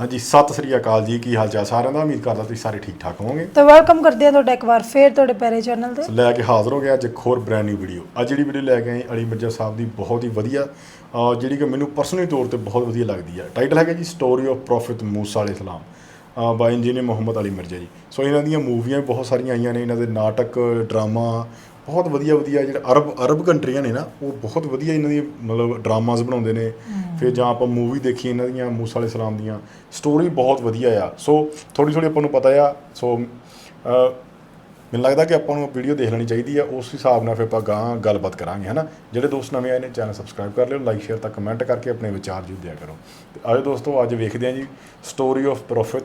ਹਾਂਜੀ, ਸਤਿ ਸ੍ਰੀ ਅਕਾਲ ਜੀ। ਕੀ ਹਾਲ ਚਾਲ ਸਾਰਿਆਂ ਦਾ? ਉਮੀਦ ਕਰਦਾ ਤੁਸੀਂ ਸਾਰੇ ਠੀਕ ਠਾਕ ਹੋਵੋਗੇ। ਤਾਂ ਵੈਲਕਮ ਕਰਦੇ ਹਾਂ ਤੁਹਾਡਾ ਇੱਕ ਵਾਰ ਫੇਰ ਤੁਹਾਡੇ ਪਿਆਰੇ ਚੈਨਲ ਤੇ। ਲੈ ਕੇ ਹਾਜ਼ਰ ਹੋ ਗਿਆ ਅੱਜ ਇੱਕ ਹੋਰ ਬ੍ਰੈਂਡ ਨਿਊ ਵੀਡੀਓ। ਅੱਜ ਜਿਹੜੀ ਵੀਡੀਓ ਲੈ ਕੇ ਆਏ ਅਲੀ ਮਿਰਜ਼ਾ ਸਾਹਿਬ ਦੀ, ਬਹੁਤ ਹੀ ਵਧੀਆ, ਜਿਹੜੀ ਕਿ ਮੈਨੂੰ ਪਰਸਨਲੀ ਤੌਰ ਤੇ ਬਹੁਤ ਵਧੀਆ ਲੱਗਦੀ ਹੈ। ਟਾਈਟਲ ਹੈਗਾ ਜੀ ਸਟੋਰੀ ਆਫ ਪ੍ਰੋਫਿਟ ਮੂਸਾ ਅਲੈਹਿਸਲਾਮ by engineer Muhammad Ali Mirza ji. So ਇਹਨਾਂ ਦੀਆਂ ਮੂਵੀਆਂ ਬਹੁਤ ਸਾਰੀਆਂ ਆਈਆਂ ਨੇ, ਇਹਨਾਂ ਦੇ ਨਾਟਕ, ਡਰਾਮਾ ਬਹੁਤ ਵਧੀਆ ਵਧੀਆ। ਜਿਹੜੇ ਅਰਬ ਕੰਟਰੀਆਂ ਨੇ ਨਾ, ਉਹ ਬਹੁਤ ਵਧੀਆ ਇਹਨਾਂ ਦੀ ਮਤਲਬ ਡਰਾਮਾਜ਼ ਬਣਾਉਂਦੇ ਨੇ। ਫਿਰ ਜਾਂ ਆਪਾਂ ਮੂਵੀ ਦੇਖੀ ਇਹਨਾਂ ਦੀਆਂ ਮੂਸਾ ਅਲੈਹਿਸਲਾਮ ਦੀਆਂ, ਸਟੋਰੀ ਬਹੁਤ ਵਧੀਆ ਆ। ਸੋ ਥੋੜ੍ਹੀ ਥੋੜ੍ਹੀ ਆਪਾਂ ਨੂੰ ਪਤਾ ਆ। ਸੋ ਮੈਨੂੰ ਲੱਗਦਾ ਕਿ ਆਪਾਂ ਨੂੰ ਵੀਡੀਓ ਦੇਖ ਲੈਣੀ ਚਾਹੀਦੀ ਆ। ਉਸ ਹਿਸਾਬ ਨਾਲ ਫਿਰ ਆਪਾਂ ਗਾਂ ਗੱਲਬਾਤ ਕਰਾਂਗੇ, ਹੈ ਨਾ। ਜਿਹੜੇ ਦੋਸਤ ਨਵੇਂ ਆਏ ਨੇ ਚੈਨਲ ਸਬਸਕ੍ਰਾਈਬ ਕਰ ਲਿਓ, ਲਾਈਕ ਸ਼ੇਅਰ ਤਾਂ ਕਮੈਂਟ ਕਰਕੇ ਆਪਣੇ ਵਿਚਾਰ ਜ਼ਰੂਰ ਦਿਆ ਕਰੋ। ਤੇ ਆਜੋ ਦੋਸਤੋ, ਅੱਜ ਵੇਖਦੇ ਹਾਂ ਜੀ ਸਟੋਰੀ ਆਫ ਪ੍ਰੋਫਿਟ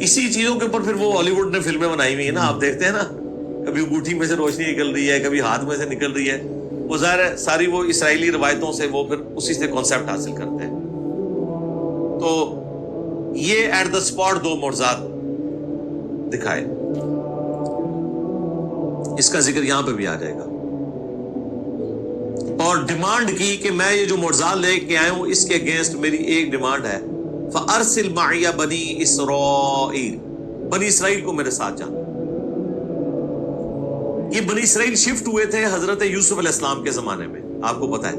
اسی چیزوں کے اوپر پھر وہ ہالی ووڈ نے فلمیں بنائی ہوئی ہیں نا, آپ دیکھتے ہیں نا, کبھی انگوٹھی میں سے روشنی نکل رہی ہے, کبھی ہاتھ میں سے نکل رہی ہے, وہ ظاہر ہے ساری وہ اسرائیلی روایتوں سے وہ پھر اسی سے کانسیپٹ حاصل کرتے ہیں. تو یہ ایٹ دا اسپاٹ 2 معجزات دکھائے, اس کا ذکر یہاں پہ بھی آ جائے گا. اور ڈیمانڈ کی کہ میں یہ جو معجزات لے کے آیا ہوں اس کے اگینسٹ میری ایک ڈیمانڈ ہے, فَأَرْسِلْ مَعِيَ بَنِي إِسْرَائِيل, بنی اسرائیل کو میرے ساتھ جانا. یہ بنی اسرائیل شفٹ ہوئے تھے حضرت یوسف علیہ السلام کے زمانے میں, آپ کو پتا ہے.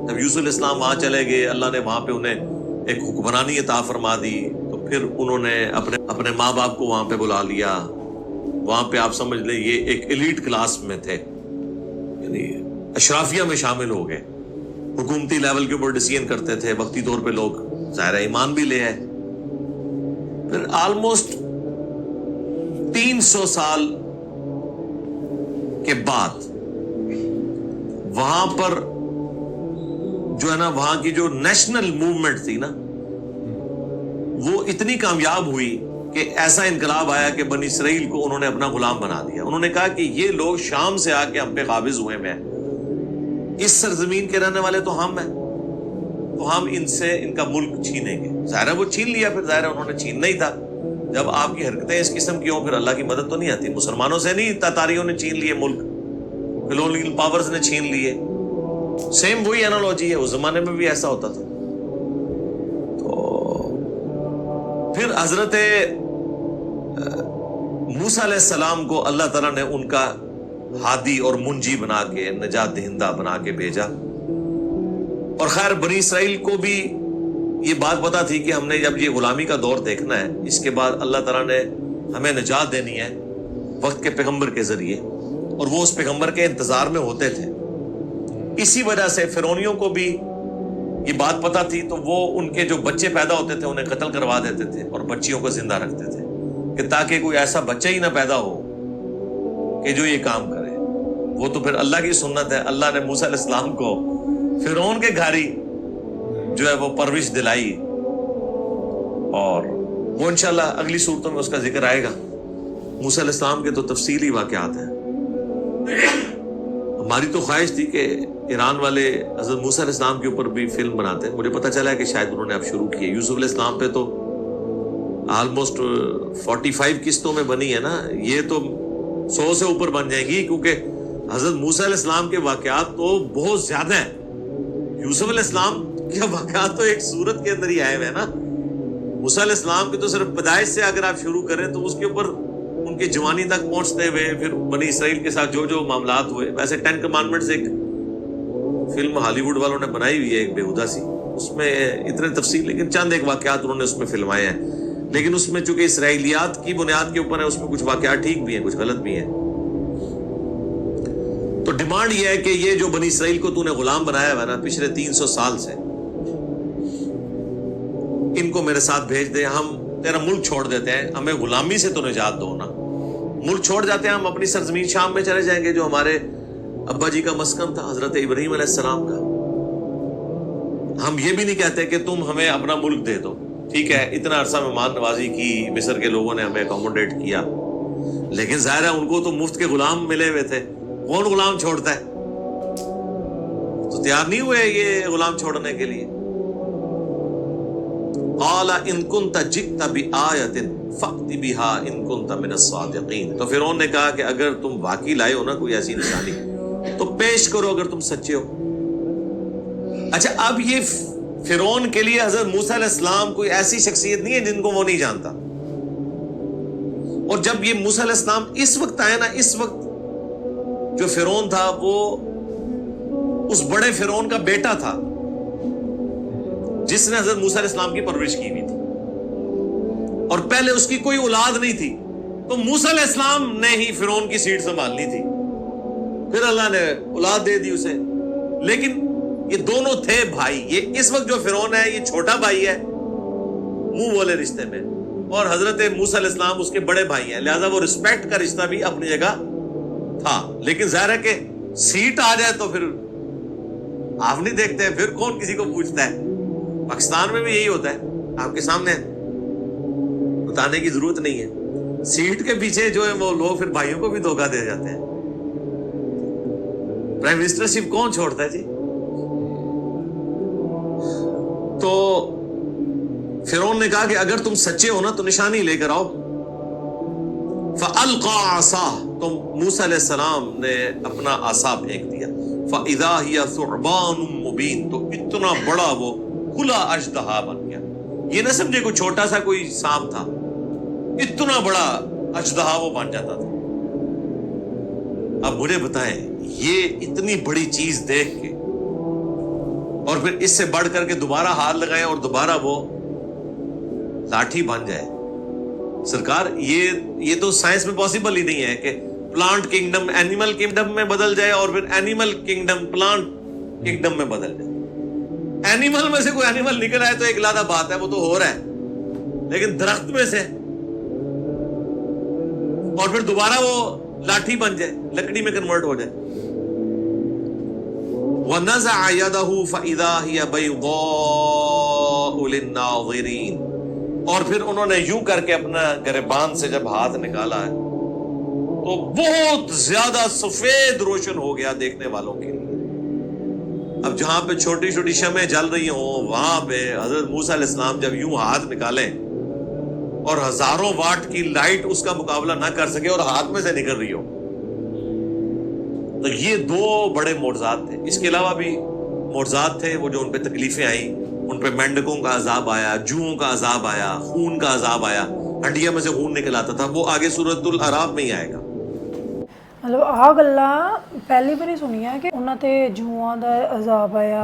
جب یوسف علیہ السلام وہاں چلے گئے, اللہ نے وہاں پہ انہیں ایک حکمرانی عطا فرما دی, تو پھر انہوں نے اپنے ماں باپ کو وہاں پہ بلا لیا. وہاں پہ آپ سمجھ لیں یہ ایک ایلیٹ کلاس میں تھے, یعنی اشرافیہ میں شامل ہو گئے, حکومتی لیول کے اوپر ڈیسیژن کرتے تھے وقتی طور پہ لوگ, ظاہر ہے ایمان بھی لے ہے. پھر آلموسٹ 300 سال کے بعد وہاں پر جو ہے نا, وہاں کی جو نیشنل موومنٹ تھی نا, وہ اتنی کامیاب ہوئی کہ ایسا انقلاب آیا کہ بنی اسرائیل کو انہوں نے اپنا غلام بنا دیا. انہوں نے کہا کہ یہ لوگ شام سے آ کے ہم پہ قابض ہوئے ہیں, اس سرزمین کے رہنے والے تو ہم ہیں, تو ہم ان سے ان کا ملک چھینیں گے. ظاہر ہے وہ چھین لیا, پھر ظاہر ہے انہوں نے چھیننا ہی تھا. جب آپ کی حرکتیں اس قسم کی ہوں پھر اللہ کی مدد تو نہیں آتی. مسلمانوں سے نہیں, تاتاریوں نے چھین لیے ملک, کلونیل پاورز نے چھین لیے. سیم وہی انالوجی ہے, اس زمانے میں بھی ایسا ہوتا تھا. تو پھر حضرت موسیٰ علیہ السلام کو اللہ تعالیٰ نے ان کا ہادی اور منجی بنا کے, نجات دہندہ بنا کے بھیجا. اور خیر بنی اسرائیل کو بھی یہ بات پتا تھی کہ ہم نے جب یہ غلامی کا دور دیکھنا ہے, اس کے بعد اللہ تعالیٰ نے ہمیں نجات دینی ہے وقت کے پیغمبر کے ذریعے, اور وہ اس پیغمبر کے انتظار میں ہوتے تھے. اسی وجہ سے فرعونیوں کو بھی یہ بات پتا تھی, تو وہ ان کے جو بچے پیدا ہوتے تھے انہیں قتل کروا دیتے تھے اور بچیوں کو زندہ رکھتے تھے, کہ تاکہ کوئی ایسا بچہ ہی نہ پیدا ہو کہ جو یہ کام کرے. وہ تو پھر اللہ کی سنت ہے. اللہ نے موسیٰ علیہ السلام کو فرعون کے گھاری جو ہے وہ پرورش دلائی, اور وہ انشاءاللہ اگلی صورتوں میں اس کا ذکر آئے گا. موسیٰ علیہ السلام کے تو تفصیلی واقعات ہیں. ہماری تو خواہش تھی کہ ایران والے حضرت موسیٰ علیہ السلام کے اوپر بھی فلم بناتے ہیں. مجھے پتہ چلا ہے کہ شاید انہوں نے اب شروع کی ہے. یوسف علیہ السلام پہ تو آلموسٹ 45 قسطوں میں بنی ہے نا, یہ تو 100 سے اوپر بن جائیں گی, کیونکہ حضرت موسیٰ علیہ السلام کے واقعات تو بہت زیادہ ہیں. یوسف علیہ السلام کے واقعات تو ایک سورت کے اندر ہی آئے ہوئے ہیں نا. موسیٰ علیہ السلام کی تو صرف پیدائش سے اگر آپ شروع کریں تو اس کے اوپر ان کی جوانی تک پہنچتے ہوئے پھر بنی اسرائیل کے ساتھ جو جو معاملات ہوئے. ویسے 10 کمانڈمنٹس ایک فلم ہالی ووڈ والوں نے بنائی ہوئی ہے, ایک بےہودہ سی, اس میں اتنے تفصیل, لیکن چند ایک واقعات انہوں نے اس میں فلمائے ہیں. لیکن اس میں چونکہ اسرائیلیات کی بنیاد کے اوپر ہے, اس میں کچھ واقعات ٹھیک بھی ہیں, کچھ غلط بھی ہیں. تو ڈیمانڈ یہ ہے کہ یہ جو بنی اسرائیل کو تو نے غلام بنایا ہوا نا پچھلے 300 سال سے, ان کو میرے ساتھ بھیج دے, ہم تیرا ملک چھوڑ دیتے ہیں, ہمیں غلامی سے تو نجات دو نا. ملک چھوڑ جاتے ہیں, ہم اپنی سرزمین شام میں چلے جائیں گے جو ہمارے ابا جی کا مسکن تھا, حضرت ابراہیم علیہ السلام کا. ہم یہ بھی نہیں کہتے کہ تم ہمیں اپنا ملک دے دو, ٹھیک ہے اتنا عرصہ مہمان نوازی کی, مصر کے لوگوں نے ہمیں اکوموڈیٹ کیا, لیکن ظاہر ہے ان کو تو مفت کے غلام ملے ہوئے تھے. کون غلام چھوڑتا ہے؟ تو تیار نہیں ہوئے یہ غلام چھوڑنے کے لیے. قال ان كنت جئت بآية فأت بها ان كنت من الصادقين. تو فرعون نے کہا کہ اگر تم واقعی لائے ہو نا کوئی ایسی نشانی تو پیش کرو اگر تم سچے ہو. اچھا اب یہ فرعون کے لیے حضرت موسیٰ علیہ السلام کوئی ایسی شخصیت نہیں ہے جن کو وہ نہیں جانتا. اور جب یہ موسیٰ علیہ السلام اس وقت آئے نا, اس وقت جو فرعون تھا وہ اس بڑے فرعون کا بیٹا تھا جس نے حضرت موسیٰ علیہ السلام کی پرورش کی ہوئی تھی, اور پہلے اس کی کوئی اولاد نہیں تھی. تو موسیٰ علیہ السلام نے ہی فرعون کی سیٹ سنبھالنی تھی, پھر اللہ نے اولاد دے دی اسے. لیکن یہ دونوں تھے بھائی. یہ اس وقت جو فرعون ہے یہ چھوٹا بھائی ہے منہ بولے رشتے میں, اور حضرت موسیٰ علیہ السلام اس کے بڑے بھائی ہیں, لہذا وہ رسپیکٹ کا رشتہ بھی اپنی جگہ تھا. لیکن ظاہر ہے کہ سیٹ آ جائے تو پھر آپ نہیں دیکھتے, پھر کون کسی کو پوچھتا ہے. پاکستان میں بھی یہی ہوتا ہے, آپ کے سامنے بتانے کی ضرورت نہیں ہے. سیٹ کے پیچھے جو ہے وہ لوگ پھر بھائیوں کو بھی دھوکہ دے جاتے ہیں. پرائم منسٹرشپ کون چھوڑتا ہے جی؟ تو فرعون نے کہا کہ اگر تم سچے ہو نا تو نشانی لے کر آؤ. فَأَلْقَى عَصَاهُ، تو موسیٰ علیہ السلام نے اپنا عصا پھینک دیا. فَإِذَا هِيَ ثُعْبَانٌ مُبِينٌ، تو اتنا بڑا وہ کھلا اژدہا بن گیا. یہ نہ سمجھے کوئی چھوٹا سا کوئی سانپ تھا، اتنا بڑا اژدہا وہ بن جاتا تھا. اب مجھے بتائیں یہ اتنی بڑی چیز دیکھ کے اور پھر اس سے بڑھ کر کے دوبارہ ہاتھ لگائیں اور دوبارہ وہ لاٹھی بن جائے. سرکار یہ تو سائنس میں پاسبل ہی نہیں ہے کہ پلانٹ کنگڈم اینیمل کنگڈم میں بدل جائے اور پھر اینیمل کنگڈم پلانٹ کنگڈم میں بدل جائے. اینیمل میں سے کوئی اینیمل نکل آئے تو ایک علیحدہ بات ہے، وہ تو ہو رہا ہے، لیکن درخت میں سے اور پھر دوبارہ وہ لاٹھی بن جائے، لکڑی میں کنورٹ ہو جائے. وَنَزَعَ يَدَهُ فَإِذَا هِيَ بَيْضَاءُ لِلنَّاظِرِينَ، اور پھر انہوں نے یوں کر کے اپنا گریبان سے جب ہاتھ نکالا ہے تو بہت زیادہ سفید روشن ہو گیا دیکھنے والوں کے لیے. اب جہاں پہ چھوٹی چھوٹی شمعیں جل رہی ہوں وہاں پہ حضرت موسیٰ علیہ السلام جب یوں ہاتھ نکالیں اور ہزاروں واٹ کی لائٹ اس کا مقابلہ نہ کر سکے اور ہاتھ میں سے نکل رہی ہو، تو یہ دو بڑے معجزات تھے. اس کے علاوہ بھی معجزات تھے وہ جو ان پہ تکلیفیں آئیں، ان پہ مینڈکوں کا عذاب آیا، جوؤں کا عذاب آیا، خون کا عذاب آیا، ہڈیاں میں سے خون نکل آتا تھا. وہ آگے سورۃ الاعراف میں ہی آئے گا. ਮਤਲਬ ਆਹ ਗੱਲਾਂ ਪਹਿਲੀ ਵਾਰੀ ਸੁਣੀਆਂ ਕਿ ਉਹਨਾਂ ਤੇ ਜੂਆਂ ਦਾ ਅਜ਼ਾਬ ਆਇਆ,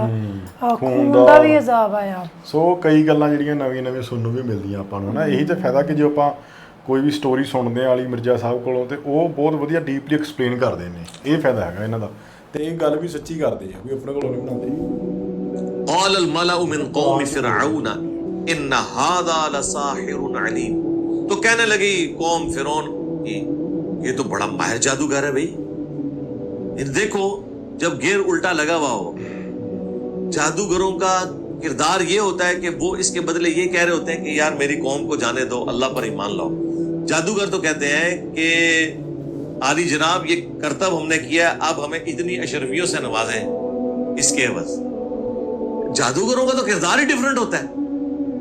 ਖੂਨ ਦਾ ਵੀ ਅਜ਼ਾਬ ਆਇਆ. ਸੋ ਕਈ ਗੱਲਾਂ ਜਿਹੜੀਆਂ ਨਵੀਆਂ ਨਵੀਆਂ ਸੁਣਨ ਨੂੰ ਵੀ ਮਿਲਦੀਆਂ ਆਪਾਂ ਨੂੰ ਨਾ. ਇਹੀ ਤਾਂ ਫਾਇਦਾ ਕਿ ਜੋ ਆਪਾਂ ਕੋਈ ਵੀ ਸਟੋਰੀ ਸੁਣਦੇ ਆ ਅਲੀ ਮਿਰਜ਼ਾ ਸਾਹਿਬ ਕੋਲੋਂ ਤੇ ਉਹ ਬਹੁਤ ਵਧੀਆ ਡੀਪਲੀ ਐਕਸਪਲੇਨ ਕਰਦੇ ਨੇ. ਇਹ ਫਾਇਦਾ ਹੈਗਾ ਇਹਨਾਂ ਦਾ, ਤੇ ਇਹ ਗੱਲ ਵੀ ਸੱਚੀ ਕਰਦੇ ਆ, ਵੀ ਆਪਣੇ ਕੋਲੋਂ ਨਹੀਂ ਬਣਾਉਂਦੇ. قال الملأ من قوم فرعون ان هذا لساحر علیم، تو کہنے لگی قوم فرعون کی یہ تو بڑا ماہر جادوگر ہے بھائی. دیکھو جب گیر الٹا لگا ہوا ہو، جادوگروں کا کردار یہ ہوتا ہے کہ وہ اس کے بدلے یہ کہہ رہے ہوتے ہیں کہ یار میری قوم کو جانے دو، اللہ پر ایمان لاؤ. جادوگر تو کہتے ہیں کہ عالی جناب یہ کرتب ہم نے کیا، اب ہمیں اتنی اشرفیوں سے نوازیں اس کے عوض. جادوگروں کا تو کردار ہی ڈیفرنٹ ہوتا ہے،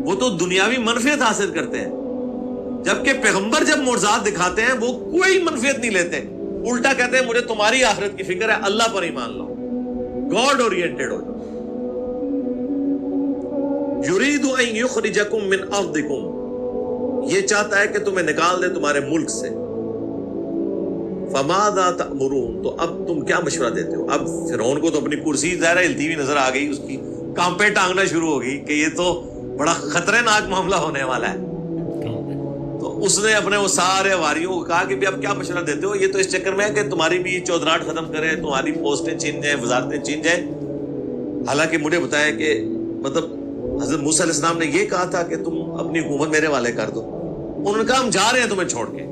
وہ تو دنیاوی منفعت حاصل کرتے ہیں، جبکہ پیغمبر جب معجزات دکھاتے ہیں وہ کوئی منفعت نہیں لیتے، الٹا کہتے ہیں مجھے تمہاری آخرت کی فکر ہے، اللہ پر ایمان لاؤ، گاڈ اورینٹڈ ہو جاؤ. یرید ان یخرجکم من ارضکم، یہ چاہتا ہے کہ تمہیں نکال دے تمہارے ملک سے. فماذا تأمرون، تو اب تم کیا مشورہ دیتے ہو؟ اب فرعون کو تو اپنی کرسی ظاہر ہلتی ہوئی نظر آ گئی، اس کی کانپیں ٹانگنا شروع ہو گئی کہ یہ تو بڑا خطرناک معاملہ ہونے والا ہے. تو اس نے اپنے وہ سارے واریوں کو کہا کہ اب کیا مشورہ دیتے ہو؟ یہ تو اس چکر میں ہے کہ تمہاری بھی چودراہٹ ختم کرے، تمہاری پوسٹیں چھین جائیں، وزارتیں چھین جائیں. حالانکہ مجھے بتایا کہ مطلب حضرت موسیٰ علیہ السلام نے یہ کہا تھا کہ تم اپنی حکومت میرے والے کر دو. انہوں نے کہا ہم جا رہے ہیں تمہیں چھوڑ کے،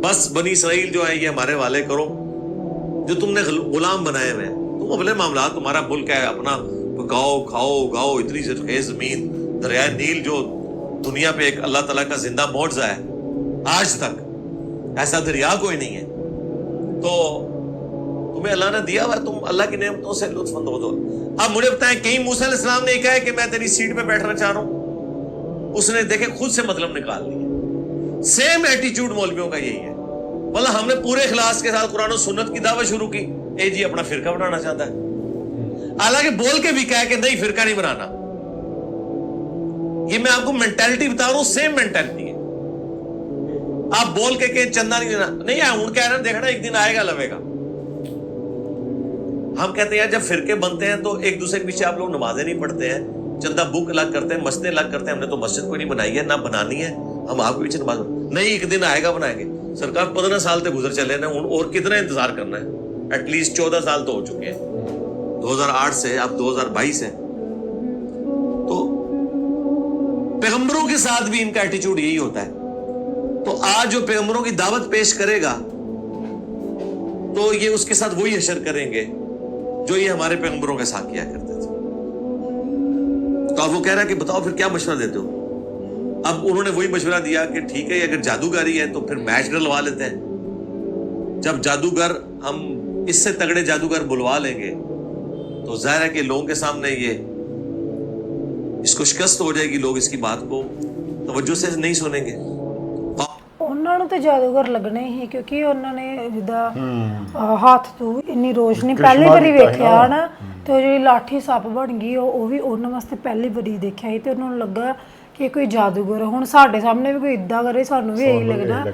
بس بنی اسرائیل جو ہیں یہ ہمارے والے کرو، جو تم نے غلام بنائے ہوئے ہیں، تم اپنے معاملات، تمہارا ملک ہے، اپنا پکاؤ کھاؤ اگاؤ. اتنی زرخیز زمین، دریائے نیل جو دنیا پہ ایک اللہ تعالیٰ کا زندہ معجزہ ہے، آج تک ایسا دریا کوئی نہیں ہے، تو تمہیں اللہ نے دیا ہوا ہے، تم اللہ کی نعمتوں سے لطف اندوز ہو. اب مجھے بتائیں کہیں موسیٰ علیہ السلام نے یہ کہا ہے کہ میں تیری سیٹ پہ بیٹھنا چاہ رہا ہوں؟ اس نے دیکھے خود سے مطلب نکال لیا. سیم ایٹیچیوڈ مولویوں کا یہی ہے. بلا ہم نے پورے اخلاص کے ساتھ قرآن و سنت کی دعوت شروع کی، اے جی اپنا فرقہ بنانا چاہتا ہے، حالانکہ بول کے بھی کہا کہ نہیں فرقہ نہیں بنانا. یہ میں آپ کو مینٹالٹی بتا رہا ہوں، سیم مینٹالٹی ہے. آپ بول کے کہ چندہ نہیں دینا، نہیں ہے ان کہہ رہے ہیں دیکھنا ایک دن آئے گا لوے گا. ہم کہتے ہیں جب فرقے بنتے ہیں تو ایک دوسرے کے پیچھے آپ لوگ نمازیں نہیں پڑھتے ہیں، چندہ بک الگ کرتے ہیں، مسجدیں الگ کرتے ہیں. ہم نے تو مسجد کوئی نہیں بنائی ہے، نہ بنانی ہے، ہم آپ کے پیچھے نماز نہیں، ایک دن آئے گا بنائیں گے. سرکار 15 سال سے گزر چلے نا، اور کتنا انتظار کرنا ہے؟ ایٹ لیسٹ 14 سال تو ہو چکے ہیں، 2008 سے اب 2022 ہے. تو پیغمبروں کے ساتھ بھی ان کا ایٹیچیوڈ یہی ہوتا ہے. تو آج جو پیغمبروں کی دعوت پیش کرے گا تو یہ اس کے ساتھ وہی حشر کریں گے جو یہ ہمارے پیغمبروں کے ساتھ کیا کرتے تھے. تو اب وہ کہہ رہا ہے کہ بتاؤ پھر کیا مشورہ دیتے ہو؟ اب انہوں نے وہی مشورہ دیا کہ ٹھیک ہے اگر جادوگری ہے تو پھر میچ ڈلوا لیتے ہیں. جب جادوگر ہم اس سے تگڑے جادوگر بلوا لیں گے تو ظاہر ہے کہ لوگوں کے سامنے یہ اس کو شکست ہو جائے گی, لوگ اس کی بات کو توجہ سے نہیں سنیں گے. ਉਹਨਾਂ ਨੂੰ ਤੇ ਜਾਦੂਗਰ ਲੱਗਣੇ ਹੀ ਕਿਉਂਕਿ ਉਹਨਾਂ ਨੇ ਜਿੱਦਾਂ ਹੱਥ ਤੋਂ ਇੰਨੀ ਰੋਸ਼ਨੀ ਪਹਿਲੀ ਵਾਰੀ ਵੇਖਿਆ ਨਾ, ਤੇ ਉਹ ਜਿਹੜੀ ਲਾਠੀ ਸੱਪ ਬਣ ਗਈ ਉਹ ਵੀ ਉਹਨਾਂ ਵਾਸਤੇ ਪਹਿਲੀ ਵਾਰੀ ਦੇਖਿਆ ਸੀ ਤੇ ਉਹਨਾਂ ਨੂੰ ਲੱਗਾ ਕਿ ਕੋਈ ਜਾਦੂਗਰ. ਹੁਣ ਸਾਡੇ ਸਾਹਮਣੇ ਵੀ ਕੋਈ ਇਦਾਂ ਕਰੇ ਸਾਨੂੰ ਵੀ ਇਹੀ ਲੱਗਣਾ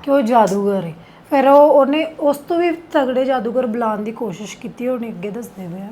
ਕਿ ਉਹ ਜਾਦੂਗਰ ਹੈ. ਫਿਰ ਉਹਨੇ ਉਸ ਤੋਂ ਵੀ ਤਗੜੇ ਜਾਦੂਗਰ ਬੁਲਾਉਣ ਦੀ ਕੋਸ਼ਿਸ਼ ਕੀਤੀ, ਉਹਨੇ ਅੱਗੇ ਦੱਸਦੇ ਪਏ ਆ.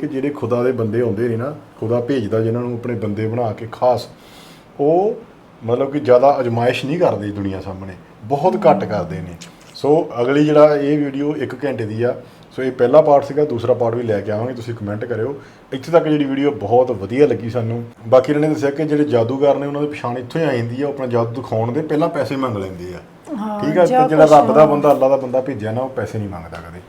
ਕਿ ਜਿਹੜੇ ਖੁਦਾ ਦੇ ਬੰਦੇ ਹੁੰਦੇ ਨੇ ਨਾ, ਖੁਦਾ ਭੇਜਦਾ ਜਿਨ੍ਹਾਂ ਨੂੰ ਆਪਣੇ ਬੰਦੇ ਬਣਾ ਕੇ ਖਾਸ, ਉਹ ਮਤਲਬ ਕਿ ਜ਼ਿਆਦਾ ਅਜਮਾਇਸ਼ ਨਹੀਂ ਕਰਦੇ ਦੁਨੀਆ ਸਾਹਮਣੇ, ਬਹੁਤ ਘੱਟ ਕਰਦੇ ਨੇ। ਸੋ ਅਗਲੀ ਜਿਹੜਾ ਇਹ ਵੀਡੀਓ 1 ਘੰਟੇ ਦੀ ਆ, ਸੋ ਇਹ ਪਹਿਲਾ ਪਾਰਟ ਸੀਗਾ, ਦੂਸਰਾ ਪਾਰਟ ਵੀ ਲੈ ਕੇ ਆਵਾਂਗੇ, ਤੁਸੀਂ ਕਮੈਂਟ ਕਰਿਓ। ਇੱਥੇ ਤੱਕ ਜਿਹੜੀ ਵੀਡੀਓ ਬਹੁਤ ਵਧੀਆ ਲੱਗੀ ਸਾਨੂੰ। ਬਾਕੀ ਇਹਨਾਂ ਨੇ ਦੱਸਿਆ ਕਿ ਜਿਹੜੇ ਜਾਦੂਗਰ ਨੇ ਉਹਨਾਂ ਦੀ ਪਛਾਣ ਇੱਥੋਂ ਹੀ ਆ ਜਾਂਦੀ ਆ, ਉਹ ਆਪਣਾ ਜਾਦੂ ਦਿਖਾਉਣ ਦੇ ਪਹਿਲਾਂ ਪੈਸੇ ਮੰਗ ਲੈਂਦੇ ਆ। ਠੀਕ ਆ, ਤੇ ਜਿਹੜਾ ਰੱਬ ਦਾ ਬੰਦਾ, ਅੱਲਾ ਦਾ ਬੰਦਾ ਭੇਜਿਆ ਨਾ, ਉਹ ਪੈਸੇ ਨਹੀਂ ਮੰਗਦਾ ਕਦੇ।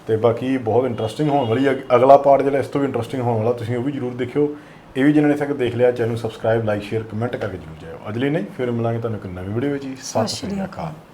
ਤੇ ਬਾਕੀ ਬਹੁਤ ਇੰਟਰਸਟਿੰਗ ਹੋਣ ਵਾਲੀ ਆ ਅਗਲਾ ਪਾਰਟ, ਜਿਹੜਾ ਇਸ ਤੋਂ ਵੀ ਇੰਟਰਸਟਿੰਗ ਹੋਣ ਵਾਲਾ, ਤੁਸੀਂ ਉਹ ਵੀ ਜ਼ਰੂਰ ਦੇਖਿਓ। ਇਹ ਵੀ ਜਿਹਨਾਂ ਨੇ ਤੱਕ ਦੇਖ ਲਿਆ, ਚੈਨਲ ਨੂੰ ਸਬਸਕ੍ਰਾਈਬ, ਲਾਈਕ, ਸ਼ੇਅਰ, ਕਮੈਂਟ ਕਰਕੇ ਜ਼ਰੂਰ ਜਾਇਓ। ਅੱਜ ਲਈ ਨਹੀਂ, ਫਿਰ ਮਿਲਾਂਗੇ ਤੁਹਾਨੂੰ ਇੱਕ ਨਵੀਂ ਵੀਡੀਓ ਵਿੱਚ। ਸਤਿ ਸ਼੍ਰੀ ਅਕਾਲ।